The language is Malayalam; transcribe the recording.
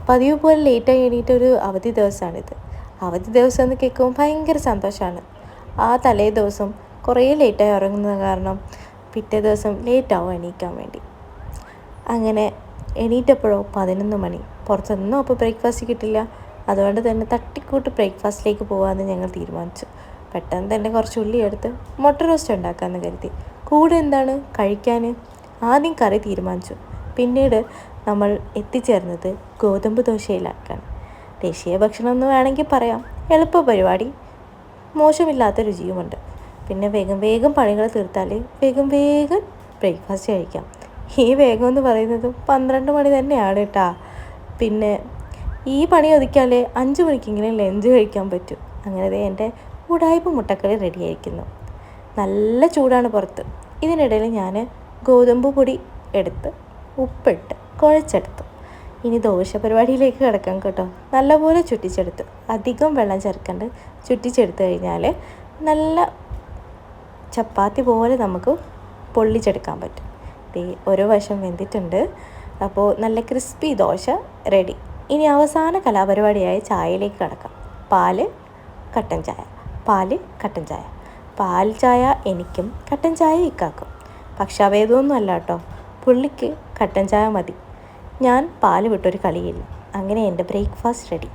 പതിവ് പോലെ ലേറ്റായി എണീറ്റൊരു അവധി ദിവസമാണിത്. അവധി ദിവസം എന്ന് കേൾക്കുമ്പോൾ ഭയങ്കര സന്തോഷമാണ്. ആ തലേ ദിവസം കുറേ ലേറ്റായി ഉറങ്ങുന്നത് കാരണം പിറ്റേ ദിവസം ലേറ്റാവും എണീക്കാൻ വേണ്ടി. അങ്ങനെ എണീറ്റപ്പോഴോ 11 മണി. പുറത്തൊന്നും അപ്പോൾ ബ്രേക്ക്ഫാസ്റ്റ് കിട്ടില്ല. അതുകൊണ്ട് തന്നെ തട്ടിക്കൂട്ട് ബ്രേക്ക്ഫാസ്റ്റിലേക്ക് പോകാമെന്ന് ഞങ്ങൾ തീരുമാനിച്ചു. പെട്ടെന്ന് തന്നെ കുറച്ച് ഉള്ളി എടുത്ത് മുട്ട റോസ്റ്റ് ഉണ്ടാക്കാമെന്ന് കരുതി. കൂടെ എന്താണ് കഴിക്കാൻ? ആദ്യം കറി തീരുമാനിച്ചു. പിന്നീട് നമ്മൾ എത്തിച്ചേർന്നത് ഗോതമ്പ് ദോശയിലാക്കാണ്. ദേശീയ ഭക്ഷണം എന്ന് വേണമെങ്കിൽ പറയാം. എളുപ്പ പരിപാടി, മോശമില്ലാത്ത രുചിയുമുണ്ട്. പിന്നെ വേഗം വേഗം പണികൾ തീർത്താൽ വേഗം വേഗം ബ്രേക്ക്ഫാസ്റ്റ് കഴിക്കാം. ഈ വേഗം എന്ന് പറയുന്നത് 12 മണി തന്നെയാണ് കേട്ടോ. പിന്നെ ഈ പണി ഒതുക്കിയാലേ 5 മണിക്കെങ്കിലും ലഞ്ച് കഴിക്കാൻ പറ്റും. അങ്ങനെ എൻ്റെ ഉടായ്പ മുട്ടക്കറി റെഡിയായിരിക്കുന്നു. നല്ല ചൂടാണ് പുറത്ത്. ഇതിനിടയിൽ ഞാൻ ഗോതമ്പ് പൊടി എടുത്ത് ഉപ്പിട്ട് കുഴച്ചെടുത്തു. ഇനി ദോശ പരിപാടിയിലേക്ക് കിടക്കാം കേട്ടോ. നല്ലപോലെ ചുറ്റിച്ചെടുത്ത്, അധികം വെള്ളം ചേർക്കണ്ട്. ചുറ്റിച്ചെടുത്ത് കഴിഞ്ഞാൽ നല്ല ചപ്പാത്തി പോലെ നമുക്ക് പൊള്ളിച്ചെടുക്കാൻ പറ്റും. ഒരു വശം വെന്തിട്ടുണ്ട്. അപ്പോൾ നല്ല ക്രിസ്പി ദോശ റെഡി. ഇനി അവസാന കലാപരിപാടിയായ ചായയിലേക്ക് കിടക്കാം. പാല് കട്ടൻ ചായ, പാല് കട്ടൻ ചായ. പാൽ ചായ എനിക്കും കട്ടൻ ചായ ഇക്കാക്കും. പക്ഷെ അവയതൊന്നും അല്ല കേട്ടോ, പുള്ളിക്ക് കട്ടൻ ചായ മതി. ഞാൻ പാല് വിട്ടൊരു കളിയില്ല. അങ്ങനെ എൻ്റെ ബ്രേക്ക്ഫാസ്റ്റ് റെഡി.